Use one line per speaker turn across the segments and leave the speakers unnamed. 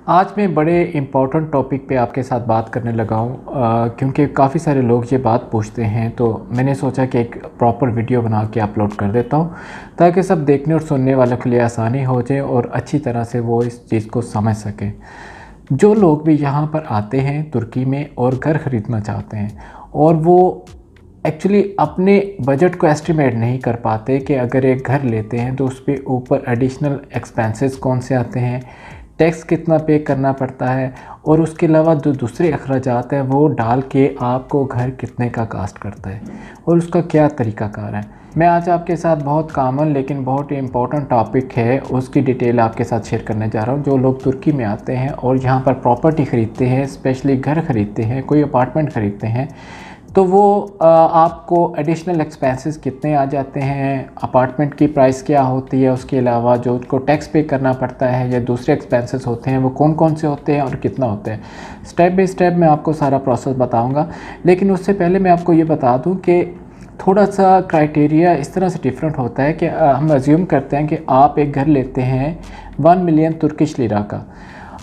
आज मैं बड़े इम्पोर्टेंट टॉपिक पे आपके साथ बात करने लगा हूँ क्योंकि काफ़ी सारे लोग ये बात पूछते हैं, तो मैंने सोचा कि एक प्रॉपर वीडियो बना के अपलोड कर देता हूँ ताकि सब देखने और सुनने वालों के लिए आसानी हो जाए और अच्छी तरह से वो इस चीज़ को समझ सकें। जो लोग भी यहाँ पर आते हैं तुर्की में और घर ख़रीदना चाहते हैं और वो एक्चुअली अपने बजट को एस्टिमेट नहीं कर पाते कि अगर एक घर लेते हैं तो उस पर ऊपर एडिशनल एक्सपेंसेस कौन से आते हैं, टैक्स कितना पे करना पड़ता है और उसके अलावा जो दूसरे अखराजात हैं वो डाल के आपको घर कितने का कास्ट करता है और उसका क्या तरीक़ाकार है। मैं आज आपके साथ बहुत कॉमन लेकिन बहुत ही इम्पोर्टेंट टॉपिक है उसकी डिटेल आपके साथ शेयर करने जा रहा हूँ। जो लोग तुर्की में आते हैं और यहाँ पर प्रॉपर्टी ख़रीदते हैं, स्पेशली घर ख़रीदते हैं, कोई अपार्टमेंट ख़रीदते हैं, तो वो आपको एडिशनल एक्सपेंसेस कितने आ जाते हैं, अपार्टमेंट की प्राइस क्या होती है, उसके अलावा जो उनको टैक्स पे करना पड़ता है या दूसरे एक्सपेंसेस होते हैं वो कौन कौन से होते हैं और कितना होते हैं। स्टेप बाय स्टेप मैं आपको सारा प्रोसेस बताऊंगा। लेकिन उससे पहले मैं आपको ये बता दूं कि थोड़ा सा क्राइटेरिया इस तरह से डिफरेंट होता है कि हम अज्यूम करते हैं कि आप एक घर लेते हैं 1 मिलियन तुर्किश लिरा का।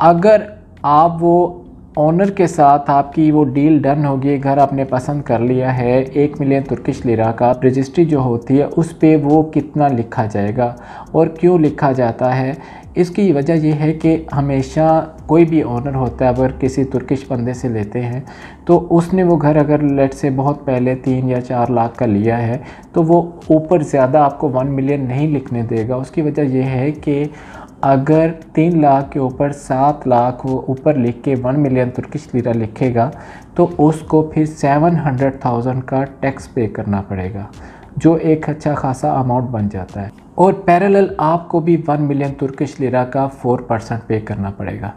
अगर आप वो ओनर के साथ आपकी वो डील डन होगी, घर आपने पसंद कर लिया है 1 मिलियन तुर्किश लिरा का, रजिस्ट्री जो होती है उस पे वो कितना लिखा जाएगा और क्यों लिखा जाता है, इसकी वजह यह है कि हमेशा कोई भी ओनर होता है अगर किसी तुर्किश बंदे से लेते हैं तो उसने वो घर अगर लेट से बहुत पहले 3 या 4 लाख का लिया है तो वो ऊपर ज़्यादा आपको 1 मिलियन नहीं लिखने देगा। उसकी वजह यह है कि अगर 3 लाख के ऊपर 7 लाख वो ऊपर लिख के 1 मिलियन तुर्किश लिरा लिखेगा तो उसको फिर 700,000 का टैक्स पे करना पड़ेगा, जो एक अच्छा खासा अमाउंट बन जाता है। और पैरेलल आपको भी 1 मिलियन तुर्किश लिरा का 4% पे करना पड़ेगा।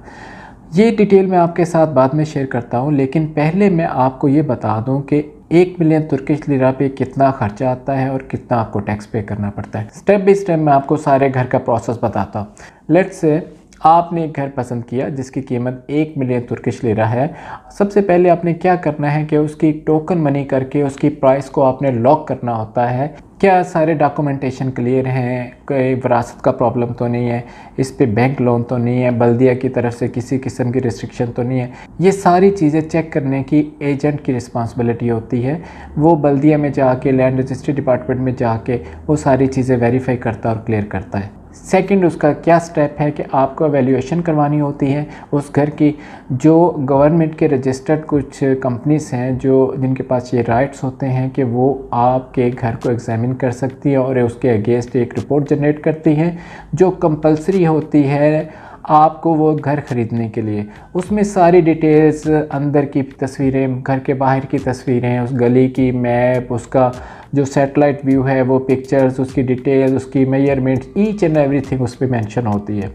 ये डिटेल मैं आपके साथ बाद में शेयर करता हूँ, लेकिन पहले मैं आपको ये बता दूँ कि 1 मिलियन तुर्किश लिरा पे कितना खर्चा आता है और कितना आपको टैक्स पे करना पड़ता है। स्टेप बाय स्टेप मैं आपको सारे घर का प्रोसेस बताता हूँ। लेट्स से आपने एक घर पसंद किया जिसकी कीमत 1 मिलियन तुर्किश लिरा है। सबसे पहले आपने क्या करना है कि उसकी टोकन मनी करके उसकी प्राइस को आपने लॉक करना होता है। क्या सारे डॉक्यूमेंटेशन क्लियर हैं, कोई विरासत का प्रॉब्लम तो नहीं है, इस पे बैंक लोन तो नहीं है, बल्दिया की तरफ से किसी किस्म की रिस्ट्रिक्शन तो नहीं है। ये सारी चीज़ें चेक करने की एजेंट की रिस्पांसिबिलिटी होती है। वो बल्दिया में जाके, लैंड रजिस्ट्री डिपार्टमेंट में जाके वो सारी चीज़ें वेरीफाई करता है और क्लियर करता है। सेकंड उसका क्या स्टेप है कि आपको वैल्यूएशन करवानी होती है उस घर की। जो गवर्नमेंट के रजिस्टर्ड कुछ कंपनीज हैं जो जिनके पास ये राइट्स होते हैं कि वो आपके घर को एग्जामिन कर सकती है और उसके अगेंस्ट एक रिपोर्ट जनरेट करती है जो कंपलसरी होती है आपको वो घर ख़रीदने के लिए। उसमें सारी डिटेल्स, अंदर की तस्वीरें, घर के बाहर की तस्वीरें, उस गली की मैप, उसका जो सैटेलाइट व्यू है वो पिक्चर्स, उसकी डिटेल्स, उसकी मेजरमेंट्स, ईच एंड एवरीथिंग उस पर मेंशन होती है।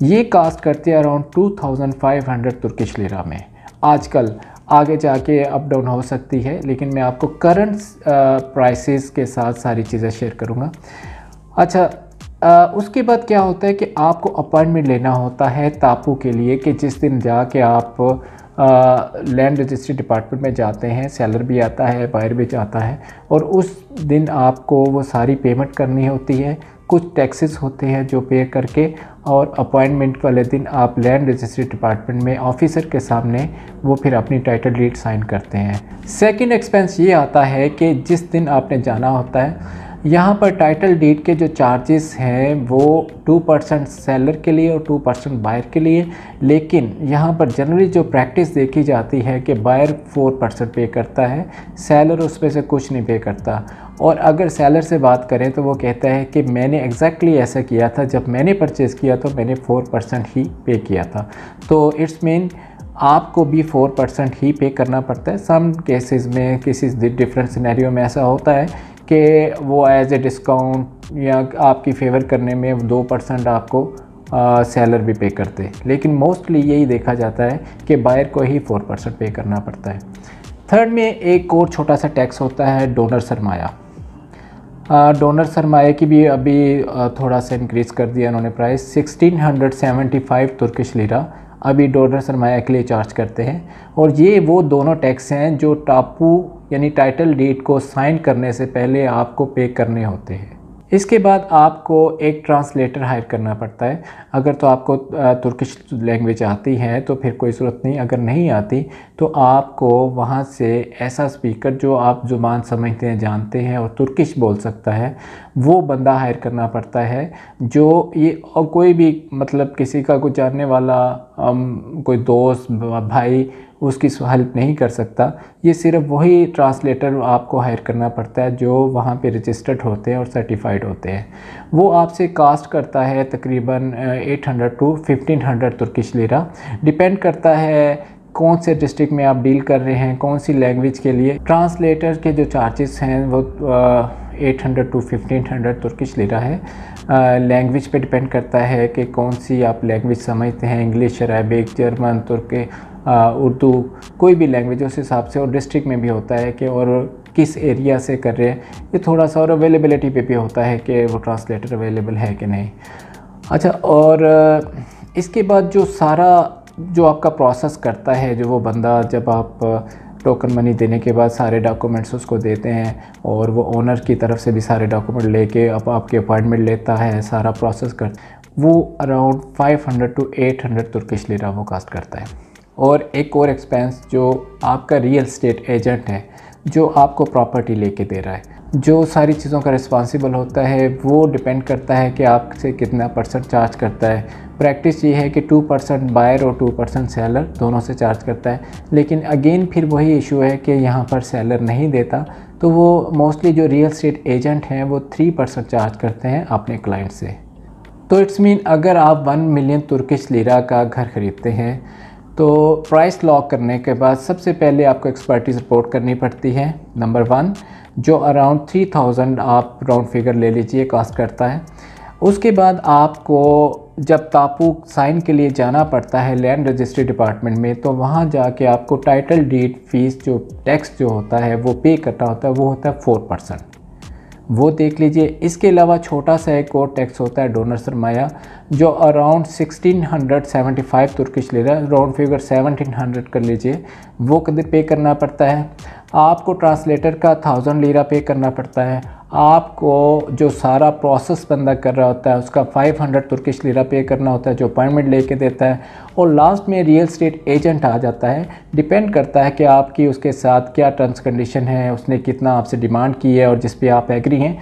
ये कास्ट करती है अराउंड 2500 तुर्किश लिरा में। आजकल आगे जाके अप डाउन हो सकती है, लेकिन मैं आपको करंट प्राइसेस के साथ सारी चीज़ें शेयर करूँगा। अच्छा, उसके बाद क्या होता है कि आपको अपॉइंटमेंट लेना होता है तापू के लिए कि जिस दिन जाके आप लैंड रजिस्ट्री डिपार्टमेंट में जाते हैं, सेलर भी आता है, बायर भी जाता है और उस दिन आपको वो सारी पेमेंट करनी होती है। कुछ टैक्सेस होते हैं जो पे करके और अपॉइंटमेंट वाले दिन आप लैंड रजिस्ट्री डिपार्टमेंट में ऑफिसर के सामने वो फिर अपनी टाइटल डीड साइन करते हैं। सेकंड एक्सपेंस ये आता है कि जिस दिन आपने जाना होता है यहाँ पर टाइटल डीड के जो चार्जेस हैं वो 2% सेलर के लिए और 2% बायर के लिए। लेकिन यहाँ पर जनरली जो प्रैक्टिस देखी जाती है कि बायर 4% पे करता है, सेलर उसमें से कुछ नहीं पे करता। और अगर सेलर से बात करें तो वो कहता है कि मैंने एग्जैक्टली ऐसा किया था, जब मैंने परचेज़ किया तो मैंने 4% ही पे किया था। तो इट्स मीन आपको भी 4% ही पे करना पड़ता है। सम केसेस में, किसी डिफरेंट सिनेरियो में ऐसा होता है कि वो एज ए डिस्काउंट या आपकी फेवर करने में 2% आपको सेलर भी पे करते हैं, लेकिन मोस्टली यही देखा जाता है कि बायर को ही 4% पे करना पड़ता है। थर्ड में एक और छोटा सा टैक्स होता है डोनर सरमाया। डोनर सरमाए की भी अभी थोड़ा सा इंक्रीज़ कर दिया उन्होंने प्राइस। 1675 तुर्किश लिरा अभी डोनर सरमाया के लिए चार्ज करते हैं। और ये वो दोनों टैक्स हैं जो टापू यानी टाइटल डीड को साइन करने से पहले आपको पे करने होते हैं। इसके बाद आपको एक ट्रांसलेटर हायर करना पड़ता है। अगर तो आपको तुर्किश लैंग्वेज आती है तो फिर कोई ज़रूरत नहीं, अगर नहीं आती तो आपको वहाँ से ऐसा स्पीकर जो आप ज़ुबान समझते हैं, जानते हैं और तुर्किश बोल सकता है, वो बंदा हायर करना पड़ता है। जो ये और कोई भी मतलब किसी का कोई जानने वाला कोई दोस्त भाई उसकी हेल्प नहीं कर सकता। ये सिर्फ वही ट्रांसलेटर आपको हायर करना पड़ता है जो वहाँ पे रजिस्टर्ड होते हैं और सर्टिफाइड होते हैं। वो आपसे कास्ट करता है तकरीबन 800 टू 1500 तुर्किश लीरा। डिपेंड करता है कौन से डिस्ट्रिक्ट में आप डील कर रहे हैं, कौन सी लैंग्वेज के लिए। ट्रांसलेटर के जो चार्जेस हैं वो 800 टू 1500 तुर्किश लीरा है। लैंग्वेज पे डिपेंड करता है कि कौन सी आप लैंग्वेज समझते हैं, इंग्लिश, अरबिक, जर्मन, तुर्की, उर्दू, कोई भी लैंग्वेज उस हिसाब से। और डिस्ट्रिक्ट में भी होता है कि और किस एरिया से कर रहे हैं, ये थोड़ा सा और अवेलेबिलिटी पे भी होता है कि वो ट्रांसलेटर अवेलेबल है कि नहीं। अच्छा, और इसके बाद जो सारा जो आपका प्रोसेस करता है, जो वो बंदा जब आप टोकन मनी देने के बाद सारे डॉक्यूमेंट्स उसको देते हैं और वो ओनर की तरफ से भी सारे डॉक्यूमेंट लेके अब आपके अपॉइंटमेंट लेता है, सारा प्रोसेस कर, वो अराउंड 500 टू 800 तुर्किश लीरा वो कास्ट करता है। और एक और एक्सपेंस जो आपका रियल एस्टेट एजेंट है जो आपको प्रॉपर्टी लेके दे रहा है, जो सारी चीज़ों का रिस्पॉन्सिबल होता है, वो डिपेंड करता है कि आपसे कितना परसेंट चार्ज करता है। प्रैक्टिस ये है कि 2% बायर और 2% सेलर दोनों से चार्ज करता है। लेकिन अगेन फिर वही इशू है कि यहाँ पर सेलर नहीं देता, तो वो मोस्टली जो रियल एस्टेट एजेंट हैं वो 3% चार्ज करते हैं अपने क्लाइंट से। तो इट्स मीन अगर आप 1 मिलियन तुर्किश लीरा का घर ख़रीदते हैं तो प्राइस लॉक करने के बाद सबसे पहले आपको एक्सपर्टीज़ रिपोर्ट करनी पड़ती है, नंबर 1, जो अराउंड 3000 आप राउंड फिगर ले लीजिए कास्ट करता है। उसके बाद आपको जब तापू साइन के लिए जाना पड़ता है लैंड रजिस्ट्री डिपार्टमेंट में, तो वहाँ जाके आपको टाइटल डीड फीस जो टैक्स जो होता है वो पे करना होता है, वो होता है 4%, वो देख लीजिए। इसके अलावा छोटा सा एक और टैक्स होता है डोनर सरमाया, जो around 1675 Turkish lira, round figure 1700 कर लीजिए, वो कभी पे करना पड़ता है। आपको ट्रांसलेटर का 1000 लीरा पे करना पड़ता है। आपको जो सारा प्रोसेस बंदा कर रहा होता है उसका 500 तुर्किश लीरा पे करना होता है, जो अपॉइंटमेंट लेके देता है। और लास्ट में रियल एस्टेट एजेंट आ जाता है। डिपेंड करता है कि आपकी उसके साथ क्या टर्म्स कंडीशन है, उसने कितना आपसे डिमांड की है और जिस पे आप एग्री हैं।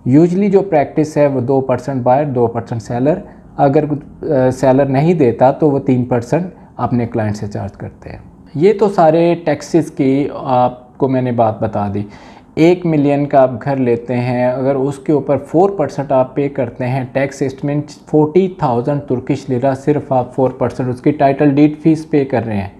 यूजली जो प्रैक्टिस है वो 2% बायर 2% सेलर, अगर सेलर नहीं देता तो वो 3% अपने क्लाइंट से चार्ज करते हैं। ये तो सारे टैक्सेस की आपको मैंने बात बता दी। 1 मिलियन का आप घर लेते हैं, अगर उसके ऊपर 4% आप पे करते हैं टैक्स एस्टिमेट 40,000 तुर्किश लीरा, सिर्फ आप 4% उसकी टाइटल डीड फीस पे कर रहे हैं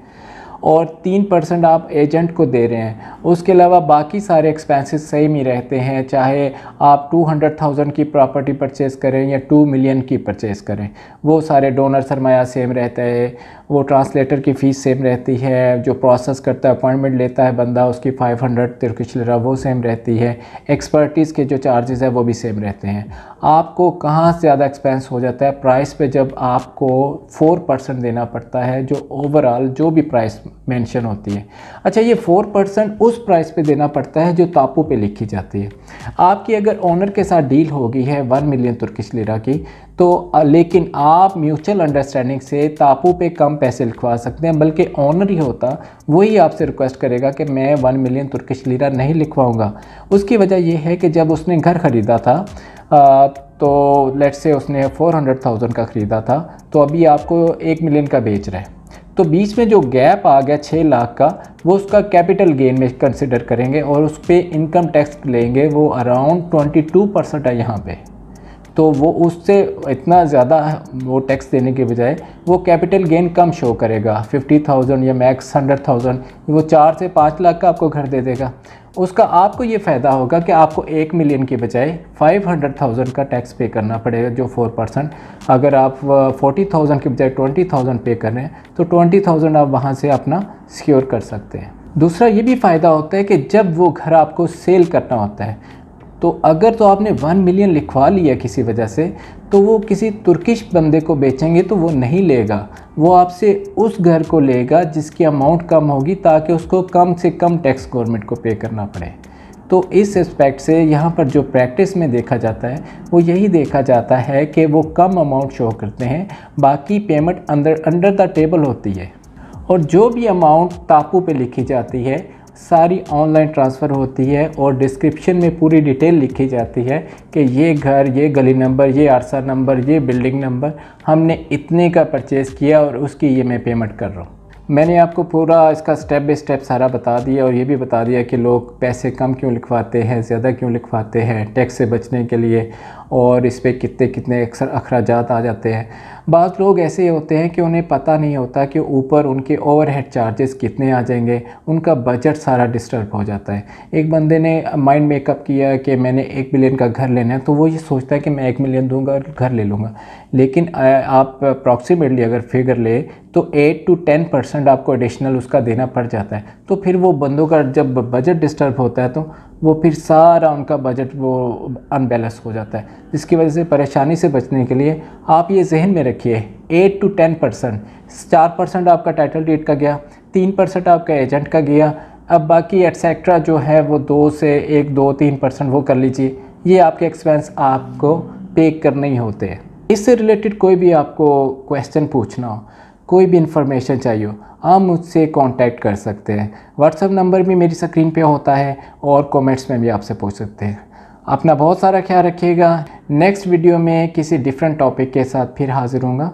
और 3% आप एजेंट को दे रहे हैं। उसके अलावा बाकी सारे एक्सपेंसेस सेम ही रहते हैं, चाहे आप 200,000 की प्रॉपर्टी परचेज़ करें या 2 मिलियन की परचेज़ करें, वो सारे डोनर सरमाया सेम रहता है, वो ट्रांसलेटर की फ़ीस सेम रहती है, जो प्रोसेस करता है अपॉइंटमेंट लेता है बंदा उसकी 500 तुर्किश लीरा वो सेम रहती है, एक्सपर्टीज़ के जो चार्जेस है वो भी सेम रहते हैं। आपको कहाँ से ज़्यादा एक्सपेंस हो जाता है प्राइस पे, जब आपको 4% देना पड़ता है जो ओवरऑल जो भी प्राइस मेंशन होती है। अच्छा, ये 4% उस प्राइस पे देना पड़ता है जो तापू पे लिखी जाती है। आपकी अगर ओनर के साथ डील हो गई है 1 मिलियन तुर्किश लीरा की, तो लेकिन आप म्यूचुअल अंडरस्टैंडिंग से तापू पे कम पैसे लिखवा सकते हैं, बल्कि ओनर ही होता वही आपसे रिक्वेस्ट करेगा कि मैं 1 मिलियन तुर्किश लीरा नहीं लिखवाऊंगा। उसकी वजह यह है कि जब उसने घर ख़रीदा था तो लेट्स से उसने 400,000 का ख़रीदा था, तो अभी आपको 1 मिलियन का बेच रहा है, तो बीच में जो गैप आ गया 6 लाख का, वो उसका कैपिटल गेन में कंसिडर करेंगे और उस पर इनकम टैक्स लेंगे, वो अराउंड 22% है यहाँ पे। तो वो उससे इतना ज़्यादा वो टैक्स देने के बजाय वो कैपिटल गेन कम शो करेगा, 50,000 या मैक्स 100,000, वो 4 से 5 लाख का आपको घर दे देगा। उसका आपको ये फ़ायदा होगा कि आपको 1 मिलियन के बजाय 500,000 का टैक्स पे करना पड़ेगा, जो 4%। अगर आप 40,000 के बजाय 20,000 पे कर रहे हैं तो 20,000 आप वहाँ से अपना सिक्योर कर सकते हैं। दूसरा ये भी फ़ायदा होता है कि जब वो घर आपको सेल करना होता है, तो अगर तो आपने 1 मिलियन लिखवा लिया किसी वजह से, तो वो किसी तुर्किश बंदे को बेचेंगे तो वो नहीं लेगा, वो आपसे उस घर को लेगा जिसकी अमाउंट कम होगी, ताकि उसको कम से कम टैक्स गवर्नमेंट को पे करना पड़े। तो इस एस्पेक्ट से यहाँ पर जो प्रैक्टिस में देखा जाता है वो यही देखा जाता है कि वो कम अमाउंट शो करते हैं, बाकी पेमेंट अंडर द टेबल होती है। और जो भी अमाउंट टापू पे लिखी जाती है सारी ऑनलाइन ट्रांसफ़र होती है और डिस्क्रिप्शन में पूरी डिटेल लिखी जाती है कि ये घर, ये गली नंबर, ये आरसा नंबर, ये बिल्डिंग नंबर हमने इतने का परचेज़ किया और उसकी ये मैं पेमेंट कर रहा हूँ। मैंने आपको पूरा इसका स्टेप बाय स्टेप सारा बता दिया और ये भी बता दिया कि लोग पैसे कम क्यों लिखवाते हैं, ज़्यादा क्यों लिखवाते हैं टैक्स से बचने के लिए, और इस पर कितने कितने अक्सर अखराजात आ जाते हैं। बाज़ लोग ऐसे होते हैं कि उन्हें पता नहीं होता कि ऊपर उनके ओवरहेड चार्जेस कितने आ जाएंगे, उनका बजट सारा डिस्टर्ब हो जाता है। एक बंदे ने माइंड मेकअप किया कि मैंने 1 मिलियन का घर लेना है, तो वो ये सोचता है कि मैं 1 मिलियन दूंगा और घर ले लूँगा, लेकिन आप अप्रॉक्सीमेटली अगर फिगर ले तो 8 to 10% आपको एडिशनल उसका देना पड़ जाता है। तो फिर वो बंदों का जब बजट डिस्टर्ब होता है तो वो फिर सारा उनका बजट वो अनबैलेंस हो जाता है, जिसकी वजह से परेशानी से बचने के लिए आप ये जहन में रखिए 8 to 10%, 4% आपका टाइटल डीड का गया, 3% आपका एजेंट का गया, अब बाकी एटसेट्रा जो है वो 2 से 1-2-3% वो कर लीजिए। ये आपके एक्सपेंस आपको पे करने ही होते हैं। इससे रिलेटेड कोई भी आपको क्वेश्चन पूछना हो, कोई भी इंफॉर्मेशन चाहिए हो, आप मुझसे कांटेक्ट कर सकते हैं। व्हाट्सएप नंबर भी मेरी स्क्रीन पे होता है और कमेंट्स में भी आपसे पूछ सकते हैं। अपना बहुत सारा ख्याल रखिएगा। नेक्स्ट वीडियो में किसी डिफरेंट टॉपिक के साथ फिर हाजिर होऊंगा।